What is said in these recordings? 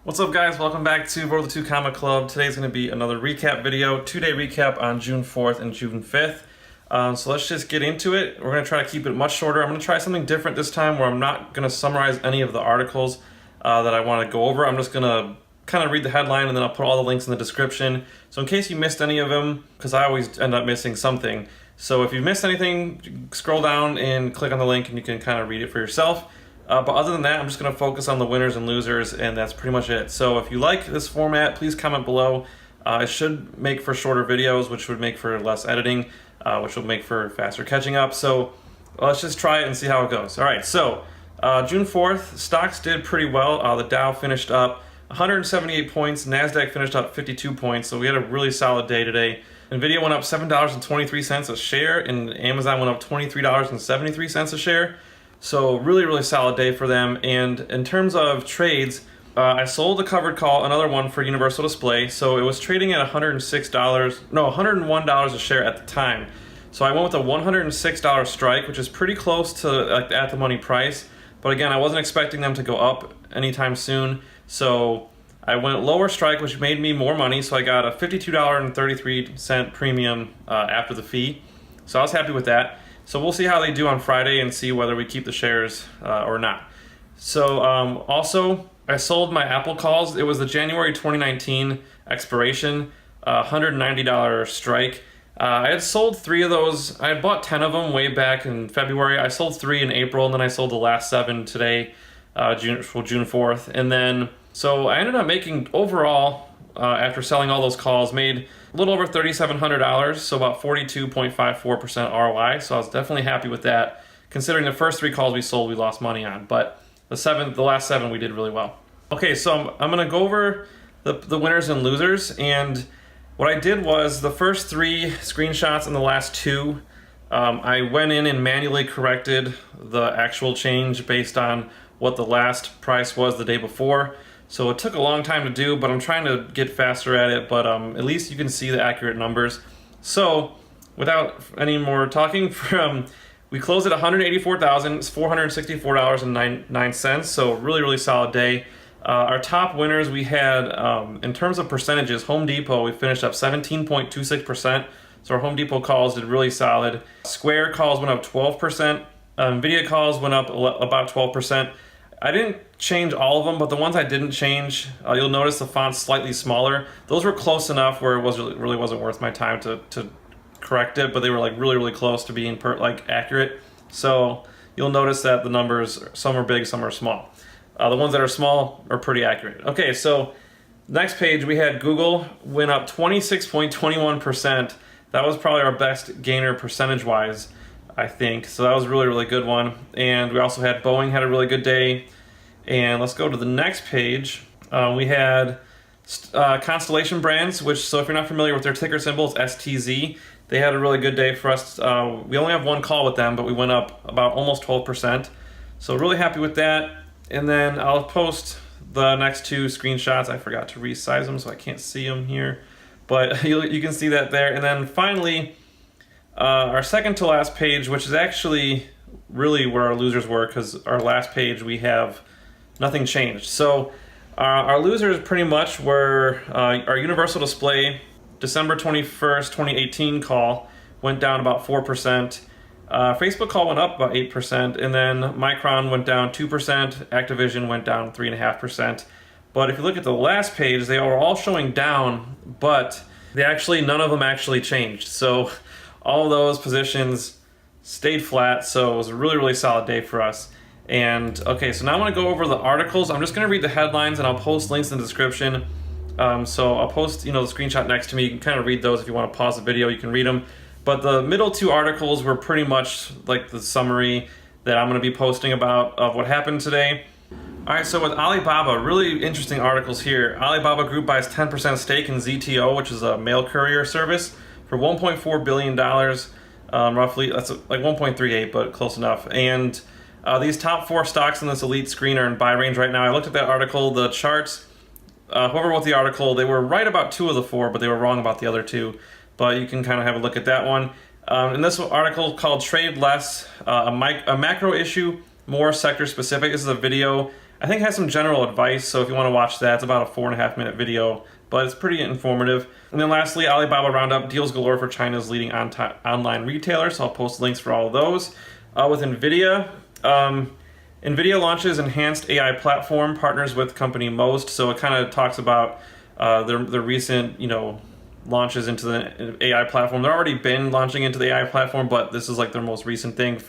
What's up, guys? Welcome back to World of Two Comic Club. Today's going to be another recap video, two-day recap on June 4th and June 5th. So let's just get into it. We're going to try to keep it much shorter. I'm going to try something different this time where I'm not going to summarize any of the articles that I want to go over. I'm just going to kind of read the headline and then I'll put all the links in the description. So in case you missed any of them, because I always end up missing something. So if you missed anything, scroll down and click on the link and you can kind of read it for yourself. But other than that, I'm just going to focus on the winners and losers, and that's pretty much it. So if you like this format, please comment below. It should make for shorter videos, which would make for less editing, which will make for faster catching up. So let's just try it and see how it goes. All right, so June 4th, stocks did pretty well. The Dow finished up 178 points, NASDAQ finished up 52 points, so we had a really solid day today. Nvidia went up $7.23 a share, and Amazon went up $23.73 a share. So really solid day for them. And in terms of trades, I sold a covered call, another one for Universal Display. So it was trading at $101 a share at the time. So I went with a $106 strike, which is pretty close to like the at the money price. But again, I wasn't expecting them to go up anytime soon. So I went lower strike, which made me more money. So I got a $52.33 premium after the fee. So I was happy with that. So we'll see how they do on Friday and see whether we keep the shares or not. So also, I sold my Apple calls. It was the January 2019 expiration, $190 strike. I had sold 3 of those. I had bought 10 of them way back in February. I sold 3 in April, and then I sold the last 7 today, June 4th. And then, so I ended up making overall, after selling all those calls, made a little over $3,700, so about 42.54% ROI. So I was definitely happy with that. Considering the first 3 calls we sold, we lost money on, but the last 7 we did really well. Okay, so I'm gonna go over the winners and losers, and what I did was the first 3 screenshots and the last 2, I went in and manually corrected the actual change based on what the last price was the day before. So it took a long time to do, but I'm trying to get faster at it, but at least you can see the accurate numbers. So without any more talking, we closed at $184,464.09, so really solid day. Our top winners we had, in terms of percentages, Home Depot, we finished up 17.26%, so our Home Depot calls did really solid. Square calls went up 12%, Nvidia calls went up about 12%. I didn't change all of them, but the ones I didn't change, you'll notice the font's slightly smaller. Those were close enough where it really wasn't worth my time to correct it, but they were like really close to being accurate. So you'll notice that the numbers, some are big, some are small. The ones that are small are pretty accurate. Okay, so next page we had Google went up 26.21%. That was probably our best gainer percentage-wise, I think. So that was a really good one. And we also had Boeing had a really good day. And let's go to the next page. We had Constellation Brands, which, so if you're not familiar with their ticker symbol, it's STZ. They had a really good day for us. We only have 1 call with them, but we went up about almost 12%. So really happy with that. And then I'll post the next 2 screenshots. I forgot to resize them, so I can't see them here. But you can see that there. And then finally, our second to last page, which is actually really where our losers were, because our last page we have nothing changed. So our losers pretty much were our Universal Display December 21st, 2018 call went down about 4%. Facebook call went up about 8%, and then Micron went down 2%. Activision went down 3.5%. But if you look at the last page, they are all showing down, but none of them actually changed. So all of those positions stayed flat, so it was a really solid day for us. And okay, so now I want to go over the articles. I'm just going to read the headlines, and I'll post links in the description. So I'll post, the screenshot next to me. You can kind of read those if you want to pause the video. You can read them. But the middle 2 articles were pretty much like the summary that I'm going to be posting about of what happened today. All right, so with Alibaba, really interesting articles here. Alibaba Group buys 10% stake in ZTO, which is a mail courier service, for $1.4 billion, roughly. That's like 1.38, but close enough. And these top 4 stocks in this elite screen are in buy range right now. I looked at that article, the charts. Whoever wrote the article, they were right about 2 of the 4, but they were wrong about the other 2. But you can kind of have a look at that one. In this article called Trade Less, a macro issue, more sector specific. This is a video I think it has some general advice, so if you want to watch that, it's about a 4.5-minute video, but it's pretty informative. And then lastly, Alibaba Roundup, deals galore for China's leading online retailer, so I'll post links for all of those. With Nvidia, Nvidia launches enhanced AI platform, partners with company Most, so it kind of talks about their recent, launches into the AI platform. They've already been launching into the AI platform, but this is like their most recent thing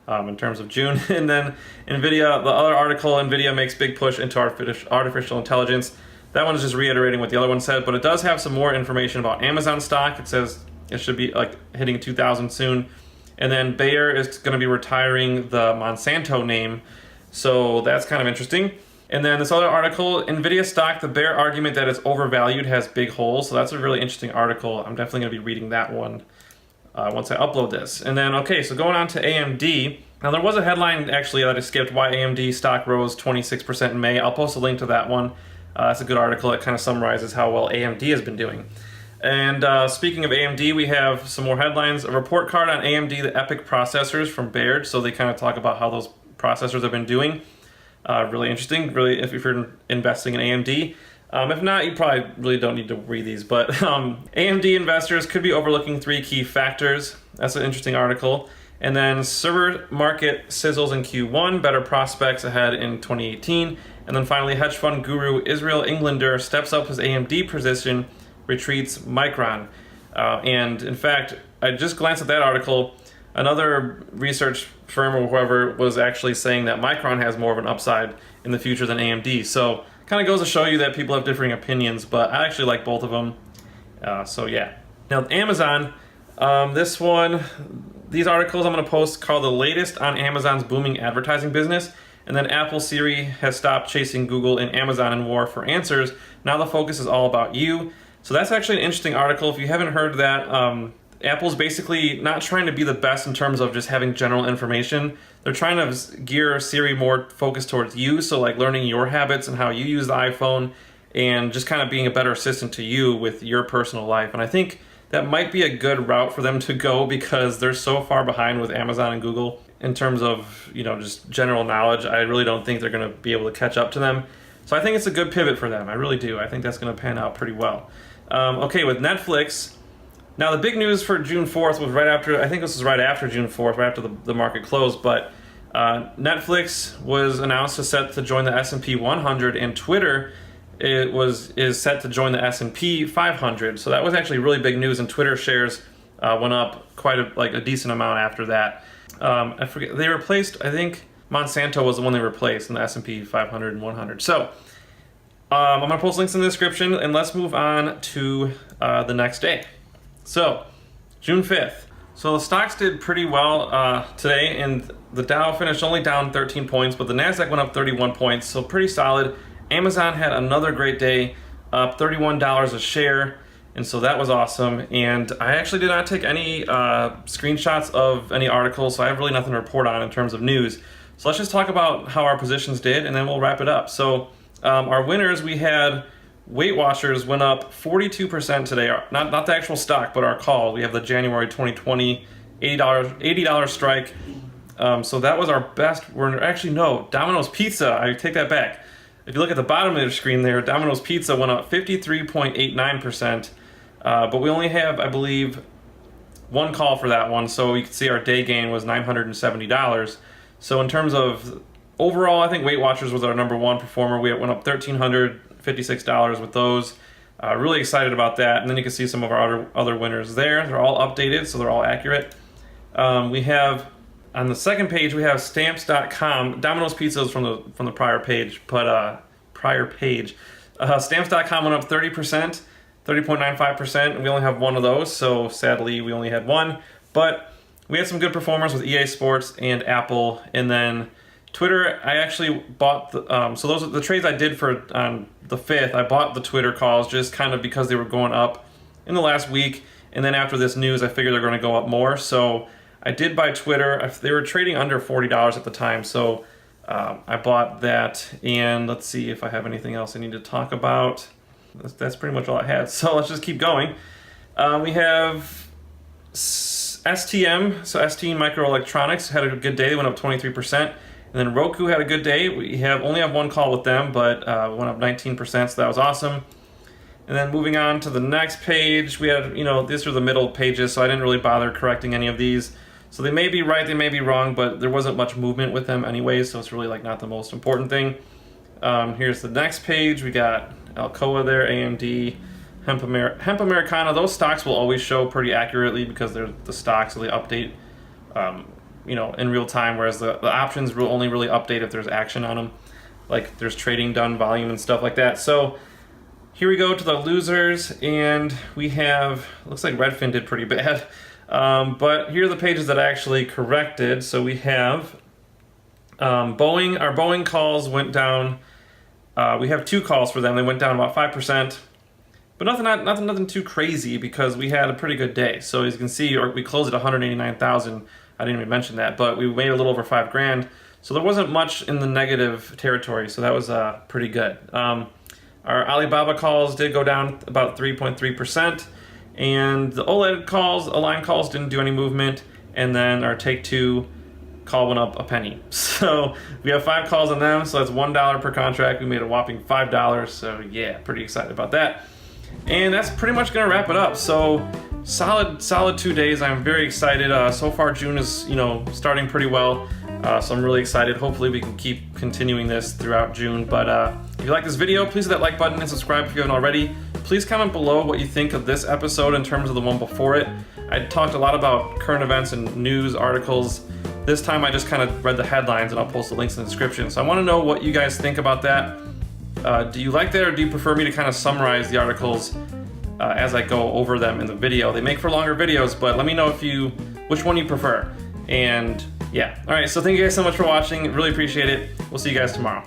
in terms of June. And then Nvidia, the other article, Nvidia makes big push into artificial intelligence. That one is just reiterating what the other one said, but it does have some more information about Amazon stock. It says it should be like hitting 2,000 soon. And then Bayer is going to be retiring the Monsanto name, so that's kind of interesting. And then this other article, Nvidia stock, the bear argument that it's overvalued has big holes. So that's a really interesting article. I'm definitely going to be reading that one once I upload this. And then, okay, so going on to AMD. Now there was a headline actually that I skipped, why AMD stock rose 26% in May. I'll post a link to that one. That's a good article. It kind of summarizes how well AMD has been doing. And speaking of AMD, we have some more headlines. A report card on AMD, the EPYC processors from Baird. So they kind of talk about how those processors have been doing. Really interesting, really, if you're investing in AMD. If not, you probably really don't need to read these, but AMD investors could be overlooking 3 key factors. That's an interesting article. And then server market sizzles in Q1, better prospects ahead in 2018. And then finally, hedge fund guru Israel Englander steps up his AMD position, retreats Micron. And in fact, I just glanced at that article. Another research firm or whoever was actually saying that Micron has more of an upside in the future than AMD. So kind of goes to show you that people have differing opinions, but I actually like both of them. So yeah. Now Amazon, these articles I'm going to post called the latest on Amazon's booming advertising business. And then Apple Siri has stopped chasing Google and Amazon in war for answers. Now the focus is all about you. So that's actually an interesting article. If you haven't heard that, Apple's basically not trying to be the best in terms of just having general information. They're trying to gear Siri more focused towards you, so like learning your habits and how you use the iPhone and just kind of being a better assistant to you with your personal life. And I think that might be a good route for them to go because they're so far behind with Amazon and Google in terms of, just general knowledge. I really don't think they're going to be able to catch up to them. So I think it's a good pivot for them. I really do. I think that's going to pan out pretty well. Okay, with Netflix. Now, the big news for June 4th was right after, I think this was right after June 4th, right after the market closed, but Netflix was announced to join the S&P 100, and Twitter is set to join the S&P 500. So that was actually really big news, and Twitter shares went up quite a decent amount after that. I forget, they replaced, I think Monsanto was the one they replaced in the S&P 500 and 100. So I'm going to post links in the description, and let's move on to the next day. So, June 5th. So the stocks did pretty well today, and the Dow finished only down 13 points, but the Nasdaq went up 31 points, so pretty solid. Amazon had another great day, up $31 a share, and so that was awesome. And I actually did not take any screenshots of any articles, so I have really nothing to report on in terms of news. So let's just talk about how our positions did, and then we'll wrap it up. So our winners, we had Weight Watchers went up 42% today. Not the actual stock, but our call. We have the January 2020 $80 strike. So that was our best. Domino's Pizza. I take that back. If you look at the bottom of the screen there, Domino's Pizza went up 53.89%. But we only have, I believe, one call for that one. So you can see our day gain was $970. So in terms of overall, I think Weight Watchers was our number one performer. We went up $1,356 with those. Really excited about that. And then you can see some of our other winners there. They're all updated, so they're all accurate. We have, on the second page, we have Stamps.com. Domino's Pizza is from the prior page, but Stamps.com went up 30%, 30.95%, and we only have one of those, so sadly we only had one. But we had some good performers with EA Sports and Apple, and then Twitter, I actually bought so those are the trades I did for on the 5th. I bought the Twitter calls just kind of because they were going up in the last week, and then after this news, I figured they're going to go up more. So I did buy Twitter. They were trading under $40 at the time, so I bought that. And let's see if I have anything else I need to talk about. That's pretty much all I had. So let's just keep going. We have STM, so ST Microelectronics had a good day. They went up 23%. And then Roku had a good day. We only have one call with them, but went up 19%, so that was awesome. And then moving on to the next page, we had, these are the middle pages, so I didn't really bother correcting any of these. So they may be right, they may be wrong, but there wasn't much movement with them anyway, so it's really like not the most important thing. Here's the next page. We got Alcoa there, AMD, Hemp Americana. Those stocks will always show pretty accurately because they're the stocks, so they update in real time, whereas the options will only really update if there's action on them, like there's trading done, volume and stuff like that. So here we go to the losers, and we have, looks like Redfin did pretty bad, but here are the pages that I actually corrected. So we have Boeing. Our Boeing calls went down. We have 2 calls for them. They went down about 5%, but nothing too crazy because we had a pretty good day. So as you can see, we closed at 189,000. I didn't even mention that, but we made a little over $5 grand. So there wasn't much in the negative territory. So that was pretty good. Our Alibaba calls did go down about 3.3%, and the OLED calls, Align calls didn't do any movement, and then our Take-Two call went up a penny. So we have 5 calls on them, so that's $1 per contract. We made a whopping $5, so yeah, pretty excited about that. And that's pretty much gonna wrap it up. So solid 2 days. I'm very excited. So far June is starting pretty well, so I'm really excited. Hopefully we can keep continuing this throughout June. But if you like this video, please hit that like button and subscribe if you haven't already. Please comment below what you think of this episode in terms of the one before it. I talked a lot about current events and news articles. This time I just kind of read the headlines, and I'll post the links in the description. So I want to know what you guys think about that. Do you like that, or do you prefer me to kind of summarize the articles as I go over them in the video? They make for longer videos, but let me know which one you prefer. And yeah, all right, so thank you guys so much for watching. Really appreciate it. We'll see you guys tomorrow.